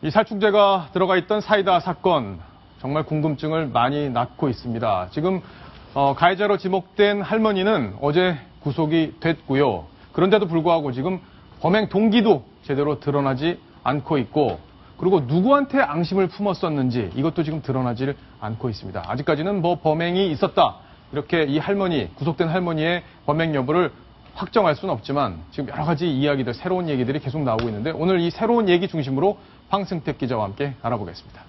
이 살충제가 들어가 있던 사이다 사건, 정말 궁금증을 많이 낳고 있습니다. 지금 가해자로 지목된 할머니는 어제 구속이 됐고요. 그런데도 불구하고 지금 범행 동기도 제대로 드러나지 않고 있고, 그리고 누구한테 앙심을 품었었는지 이것도 지금 드러나지 않고 있습니다. 아직까지는 뭐 범행이 있었다, 이렇게 이 할머니, 구속된 할머니의 범행 여부를 확정할 수는 없지만 지금 여러 가지 이야기들, 새로운 얘기들이 계속 나오고 있는데, 오늘 이 새로운 얘기 중심으로 황승택 기자와 함께 알아보겠습니다.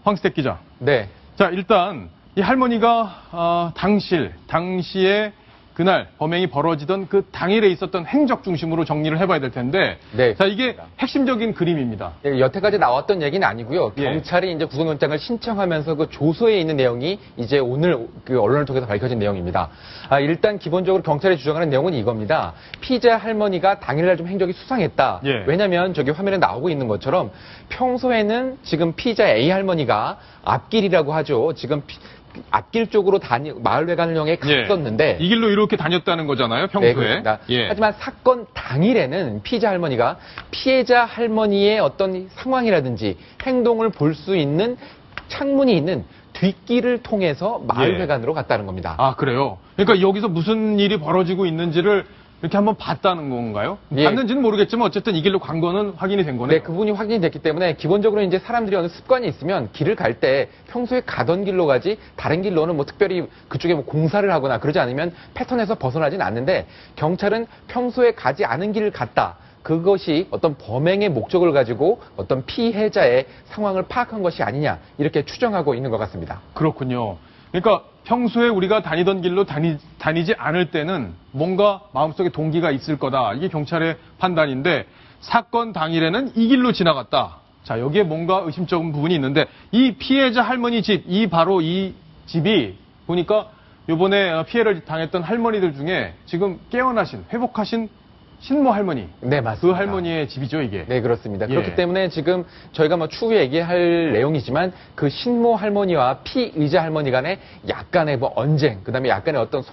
황승택 기자. 네. 자, 일단 이 할머니가 당시에 그날 범행이 벌어지던 그 당일에 있었던 행적 중심으로 정리를 해봐야 될 텐데, 네. 자, 이게 핵심적인 그림입니다. 여태까지 나왔던 얘기는 아니고요. 예. 경찰이 이제 구속영장을 신청하면서 그 조서에 있는 내용이 이제 오늘 그 언론을 통해서 밝혀진 내용입니다. 일단 기본적으로 경찰이 주장하는 내용은 이겁니다. 피의자 할머니가 당일날 좀 행적이 수상했다. 예. 왜냐하면 저기 화면에 나오고 있는 것처럼 평소에는 지금 피의자 A 할머니가 앞길이라고 하죠. 지금 앞길 쪽으로 마을회관령에 갔었는데, 이 길로 이렇게 다녔다는 거잖아요, 평소에. 네, 그렇습니다. 예. 하지만 사건 당일에는 피의자 할머니가 피해자 할머니의 어떤 상황이라든지 행동을 볼 수 있는 창문이 있는 뒷길을 통해서 마을회관으로 갔다는 겁니다. 아, 그래요? 그러니까 여기서 무슨 일이 벌어지고 있는지를 이렇게 한번 봤다는 건가요? 예. 봤는지는 모르겠지만 어쨌든 이 길로 간 거는 확인이 된 거네요. 네, 그 부분이 확인이 됐기 때문에 기본적으로 이제 사람들이 어느 습관이 있으면 길을 갈 때 평소에 가던 길로 가지 다른 길로는 뭐 특별히 그쪽에 뭐 공사를 하거나 그러지 않으면 패턴에서 벗어나진 않는데, 경찰은 평소에 가지 않은 길을 갔다. 그것이 어떤 범행의 목적을 가지고 어떤 피해자의 상황을 파악한 것이 아니냐, 이렇게 추정하고 있는 것 같습니다. 그렇군요. 그러니까 평소에 우리가 다니던 길로 다니지 않을 때는 뭔가 마음속에 동기가 있을 거다. 이게 경찰의 판단인데, 사건 당일에는 이 길로 지나갔다. 자, 여기에 뭔가 의심적인 부분이 있는데, 이 피해자 할머니 집, 바로 이 집이 보니까 요번에 피해를 당했던 할머니들 중에 지금 깨어나신, 회복하신 신모 할머니. 네, 맞습니다. 그 할머니의 집이죠, 이게. 네, 그렇습니다. 예. 그렇기 때문에 지금 저희가 뭐 추후에 얘기할 내용이지만 그 신모 할머니와 피의자 할머니 간에 약간의 뭐 언쟁, 그다음에 약간의 어떤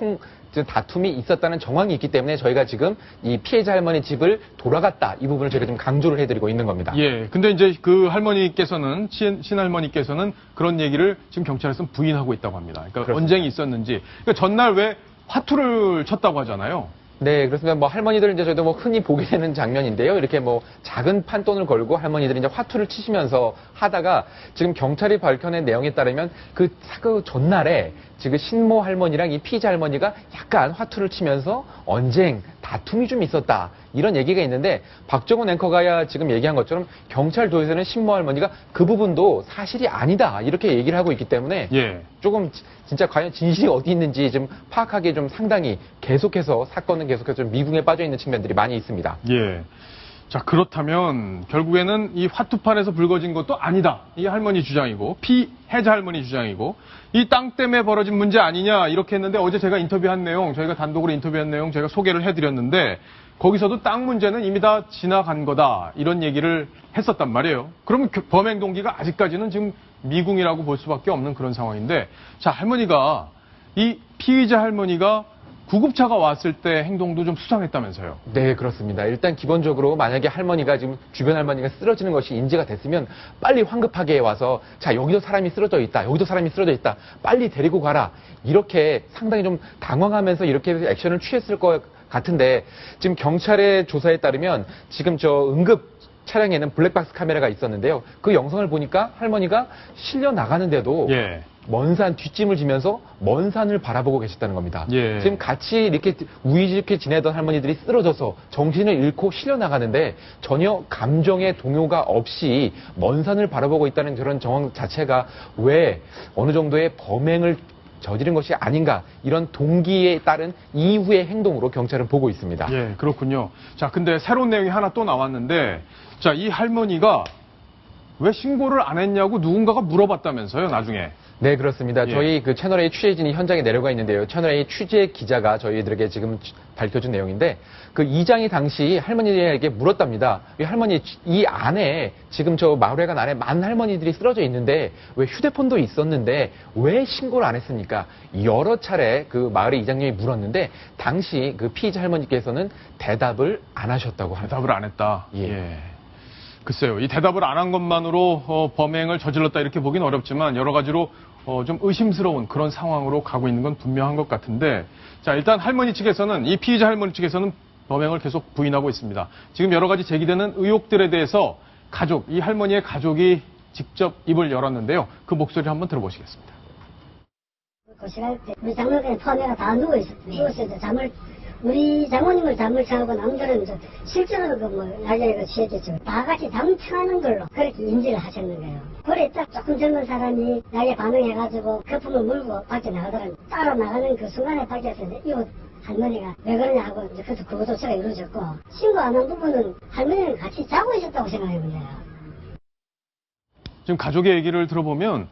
다툼이 있었다는 정황이 있기 때문에 저희가 지금 이 피해자 할머니 집을 돌아갔다, 이 부분을 저희가 좀 강조를 해드리고 있는 겁니다. 예. 근데 이제 그 할머니께서는, 신할머니께서는 그런 얘기를 지금 경찰에서는 부인하고 있다고 합니다. 그러니까 그렇습니다. 언쟁이 있었는지. 그러니까 전날 왜 화투를 쳤다고 하잖아요. 네, 그렇습니다. 뭐 할머니들 이제 저도 뭐 흔히 보게 되는 장면인데요. 이렇게 뭐 작은 판돈을 걸고 할머니들이 이제 화투를 치시면서 하다가, 지금 경찰이 밝혀낸 내용에 따르면 그 전날에 지금 신모 할머니랑 이 피의자 할머니가 약간 화투를 치면서 언쟁, 다툼이 좀 있었다, 이런 얘기가 있는데, 박정훈 앵커가 지금 얘기한 것처럼 경찰도에서는 신모 할머니가 그 부분도 사실이 아니다, 이렇게 얘기를 하고 있기 때문에 예. 조금 진짜 과연 진실이 어디 있는지 좀 파악하기 좀 상당히 사건은 계속해서 좀 미궁에 빠져 있는 측면들이 많이 있습니다. 예. 자, 그렇다면 결국에는 이 화투판에서 불거진 것도 아니다. 이 할머니 주장이고, 피해자 할머니 주장이고, 이 땅 때문에 벌어진 문제 아니냐, 이렇게 했는데, 어제 제가 인터뷰한 내용, 저희가 단독으로 인터뷰한 내용 제가 소개를 해드렸는데, 거기서도 땅 문제는 이미 다 지나간 거다, 이런 얘기를 했었단 말이에요. 그러면 범행 동기가 아직까지는 지금 미궁이라고 볼 수밖에 없는 그런 상황인데, 자, 이 피의자 할머니가 구급차가 왔을 때 행동도 좀 수상했다면서요? 네, 그렇습니다. 일단 기본적으로 만약에 할머니가 지금 주변 할머니가 쓰러지는 것이 인지가 됐으면 빨리 황급하게 와서, 자, 여기도 사람이 쓰러져 있다, 여기도 사람이 쓰러져 있다, 빨리 데리고 가라, 이렇게 상당히 좀 당황하면서 이렇게 액션을 취했을 것 같은데, 지금 경찰의 조사에 따르면 지금 저 응급 차량에는 블랙박스 카메라가 있었는데요. 그 영상을 보니까 할머니가 실려 나가는데도 예. 먼 산 뒷짐을 지면서 먼 산을 바라보고 계셨다는 겁니다. 예. 지금 같이 이렇게 우이좋게 지내던 할머니들이 쓰러져서 정신을 잃고 실려 나가는데 전혀 감정의 동요가 없이 먼 산을 바라보고 있다는 그런 정황 자체가 왜 어느 정도의 범행을 저지른 것이 아닌가, 이런 동기에 따른 이후의 행동으로 경찰은 보고 있습니다. 예, 그렇군요. 자, 근데 새로운 내용이 하나 또 나왔는데, 자, 이 할머니가 왜 신고를 안 했냐고 누군가가 물어봤다면서요, 나중에. 네, 그렇습니다. 예. 저희 그 채널A 취재진이 현장에 내려가 있는데요. 채널A 취재 기자가 저희들에게 지금 밝혀준 내용인데, 그 이장이 당시 할머니에게 물었답니다. 이 할머니, 이 안에 지금 저 마을회관 안에 많은 할머니들이 쓰러져 있는데 왜 휴대폰도 있었는데 왜 신고를 안 했습니까? 여러 차례 그 마을의 이장님이 물었는데 당시 그 피의자 할머니께서는 대답을 안 하셨다고 합니다. 대답을 안 했다. 예. 예. 글쎄요, 이 대답을 안 한 것만으로 범행을 저질렀다 이렇게 보긴 어렵지만 여러 가지로 좀 의심스러운 그런 상황으로 가고 있는 건 분명한 것 같은데, 자, 일단 할머니 측에서는, 이 피의자 할머니 측에서는 범행을 계속 부인하고 있습니다. 지금 여러 가지 제기되는 의혹들에 대해서 이 할머니의 가족이 직접 입을 열었는데요. 그 목소리를 한번 들어보시겠습니다. 고시할 때 우리 장모님이 포함해가 다 누워있을 때 우리 장모님을 잠을 자고 남들은 실제로 날개가 취했겠죠. 다 같이 잠자는 걸로 그렇게 인지를 하셨는 거예요. 그래 딱 조금 젊은 사람이 날개 반응해가지고 거품을 물고 밖에 나가더라고요. 따라 나가는 그 순간에 밖에서 이웃 할머니가 왜 그러냐 하고 이제 그래서 구조조치가 이루어졌고, 신고 안 한 부분은 할머니는 같이 자고 있었다고 생각해보세요. 지금 가족의 얘기를 들어보면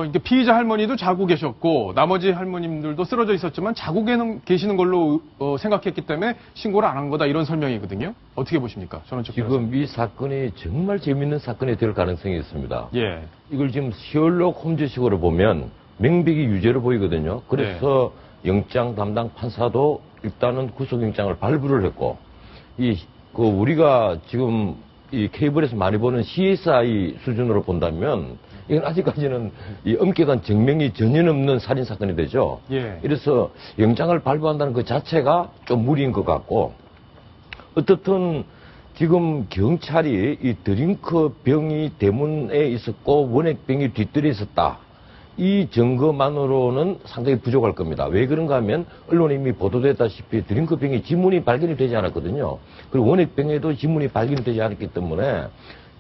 이게 피의자 할머니도 자고 계셨고 나머지 할머님들도 쓰러져 있었지만 자고 계시는 걸로 생각했기 때문에 신고를 안 한 거다, 이런 설명이거든요. 어떻게 보십니까? 저는 지금 이 사건이 정말 재밌는 사건이 될 가능성이 있습니다. 예. 이걸 지금 셜록 홈즈식으로 보면 명백히 유죄로 보이거든요. 그래서 영장 담당 판사도 일단은 구속영장을 발부를 했고, 우리가 지금 이 케이블에서 많이 보는 CSI 수준으로 본다면 이건 아직까지는 이 엄격한 증명이 전혀 없는 살인 사건이 되죠. 예. 이래서 영장을 발부한다는 그 자체가 좀 무리인 것 같고, 어떻든 지금 경찰이 이 드링크 병이 대문에 있었고 원액병이 뒷뜰에 있었다, 이 증거만으로는 상당히 부족할 겁니다. 왜 그런가 하면 언론에 이미 보도됐다시피 드링크병이 지문이 발견이 되지 않았거든요. 그리고 원액병에도 지문이 발견이 되지 않았기 때문에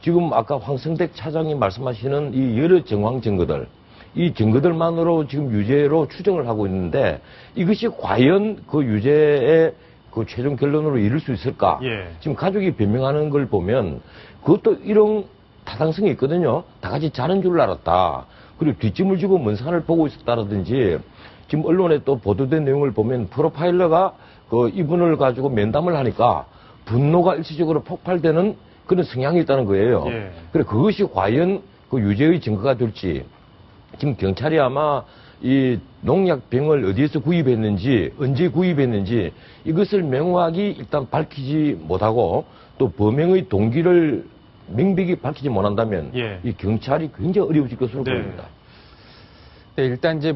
지금 아까 황성택 차장이 말씀하시는 이 여러 정황 증거들, 이 증거들만으로 지금 유죄로 추정을 하고 있는데, 이것이 과연 그 유죄의 그 최종 결론으로 이룰 수 있을까? 예. 지금 가족이 변명하는 걸 보면 그것도 이런 타당성이 있거든요. 다 같이 자는 줄 알았다, 그리고 뒷짐을 지고 먼 산을 보고 있었다라든지, 지금 언론에 또 보도된 내용을 보면 프로파일러가 그 이분을 가지고 면담을 하니까 분노가 일시적으로 폭발되는 그런 성향이 있다는 거예요. 예. 그래, 그것이 과연 그 유죄의 증거가 될지, 지금 경찰이 아마 이 농약병을 어디에서 구입했는지, 언제 구입했는지 이것을 명확히 일단 밝히지 못하고 또 범행의 동기를 명백히 밝히지 못한다면 예. 이 경찰이 굉장히 어려워질 것으로 네. 보입니다. 네, 일단 이제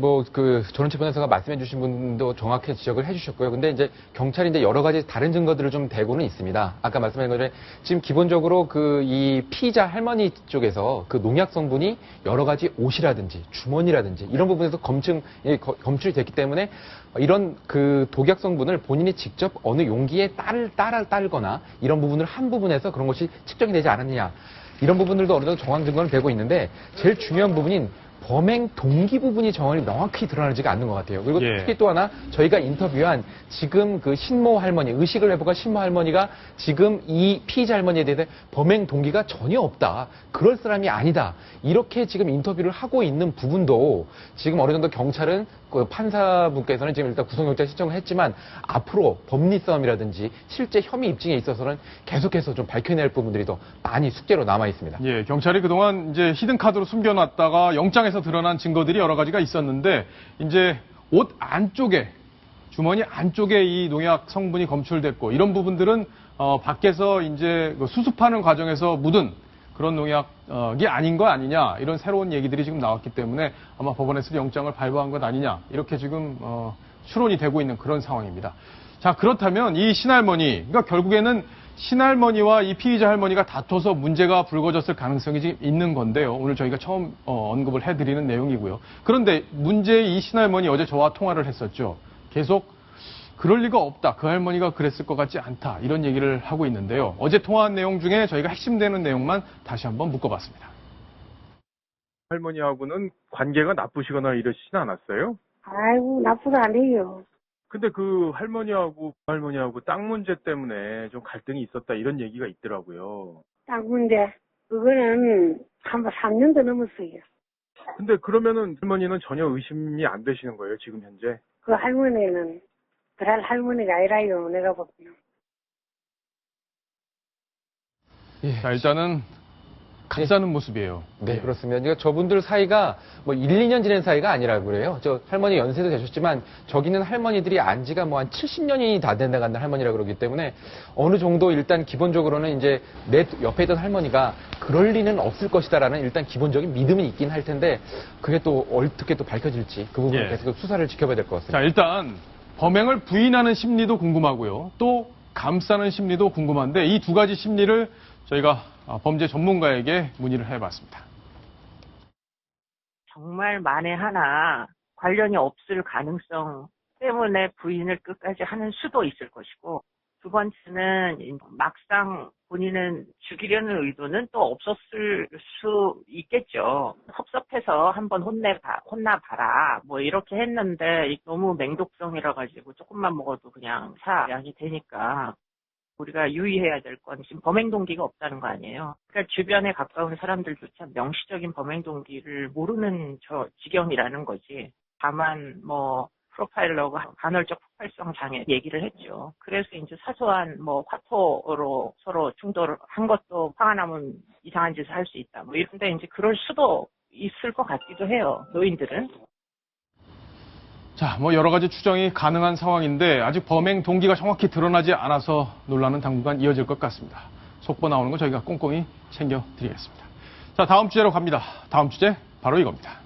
조른채 변호사가 말씀해주신 분도 정확히 지적을 해주셨고요. 근데 이제 경찰이 이제 여러 가지 다른 증거들을 좀 대고는 있습니다. 아까 말씀하신 것처럼 지금 기본적으로 이 피의자 할머니 쪽에서 그 농약 성분이 여러 가지 옷이라든지 주머니라든지 이런 부분에서 검출이 됐기 때문에 이런 그 독약 성분을 본인이 직접 어느 용기에 딸거나 이런 부분을 한 부분에서 그런 것이 측정이 되지 않았느냐, 이런 부분들도 어느 정도 정황 증거는 되고 있는데, 제일 중요한 부분인 범행 동기 부분이 정확히 명확히 드러나지가 않는 것 같아요. 그리고 예. 특히 또 하나 저희가 인터뷰한 지금 그 신모 할머니, 의식을 회복한 신모 할머니가 지금 이 피의자 할머니에 대해 범행 동기가 전혀 없다, 그럴 사람이 아니다, 이렇게 지금 인터뷰를 하고 있는 부분도 지금 어느 정도 경찰은 그 판사분께서는 지금 일단 구속영장 신청을 했지만 앞으로 법리 싸움이라든지 실제 혐의 입증에 있어서는 계속해서 좀 밝혀낼 부분들이 더 많이 숙제로 남아 있습니다. 예, 경찰이 그동안 이제 히든카드로 숨겨놨다가 영장에서 드러난 증거들이 여러 가지가 있었는데, 이제 옷 안쪽에, 주머니 안쪽에 이 농약 성분이 검출됐고, 이런 부분들은 밖에서 이제 그 수습하는 과정에서 묻은 그런 농약이 아닌 거 아니냐, 이런 새로운 얘기들이 지금 나왔기 때문에 아마 법원에서 영장을 발부한 것 아니냐, 이렇게 지금 추론이 되고 있는 그런 상황입니다. 자, 그렇다면 이 신할머니, 그러니까 결국에는 신할머니와 이 피의자 할머니가 다퉈서 문제가 불거졌을 가능성이 지금 있는 건데요. 오늘 저희가 처음 언급을 해드리는 내용이고요. 그런데 문제의 이 신할머니, 어제 저와 통화를 했었죠. 계속 그럴 리가 없다, 그 할머니가 그랬을 것 같지 않다, 이런 얘기를 하고 있는데요. 어제 통화한 내용 중에 저희가 핵심되는 내용만 다시 한번 묶어봤습니다. 할머니하고는 관계가 나쁘시거나 이러시진 않았어요? 아이고, 나쁘다 안 해요. 근데 그 할머니하고 땅 문제 때문에 좀 갈등이 있었다, 이런 얘기가 있더라고요. 딱 문제, 그거는 한 3년도 넘었어요. 근데 그러면은 할머니는 전혀 의심이 안 되시는 거예요, 지금 현재? 그 할머니는 그럴 할머니가 아니라요, 내가 보기에는. 자, 일단은 감싸는 모습이에요. 네, 그렇습니다. 그러니까 저분들 사이가 뭐 1, 2년 지낸 사이가 아니라고 그래요. 저 할머니 연세도 되셨지만 저기는 할머니들이 안 지가 뭐 한 70년이 다 된다 간다 할머니라 그러기 때문에 어느 정도 일단 기본적으로는 이제 내 옆에 있던 할머니가 그럴 리는 없을 것이다라는 일단 기본적인 믿음이 있긴 할 텐데 그게 또 어떻게 또 밝혀질지 그 부분을 예. 계속 수사를 지켜봐야 될 것 같습니다. 자, 일단 범행을 부인하는 심리도 궁금하고요. 또 감싸는 심리도 궁금한데 이 두 가지 심리를 저희가 범죄 전문가에게 문의를 해봤습니다. 정말 만에 하나 관련이 없을 가능성 때문에 부인을 끝까지 하는 수도 있을 것이고, 두 번째는 막상 본인은 죽이려는 의도는 또 없었을 수 있겠죠. 섭섭해서 한번 혼나봐라 뭐 이렇게 했는데 너무 맹독성이라 가지고 조금만 먹어도 그냥 사양이 되니까 우리가 유의해야 될 건 지금 범행 동기가 없다는 거 아니에요. 그러니까 주변에 가까운 사람들조차 명시적인 범행 동기를 모르는 저 지경이라는 거지. 다만 뭐 프로파일러가 간헐적 폭발성 장애 얘기를 했죠. 그래서 이제 사소한 뭐 화토로 서로 충돌한 것도 화가 나면 이상한 짓을 할 수 있다. 뭐 이런데 이제 그럴 수도 있을 것 같기도 해요. 노인들은. 자, 뭐 여러 가지 추정이 가능한 상황인데 아직 범행 동기가 정확히 드러나지 않아서 논란은 당분간 이어질 것 같습니다. 속보 나오는 거 저희가 꼼꼼히 챙겨드리겠습니다. 자, 다음 주제로 갑니다. 다음 주제 바로 이겁니다.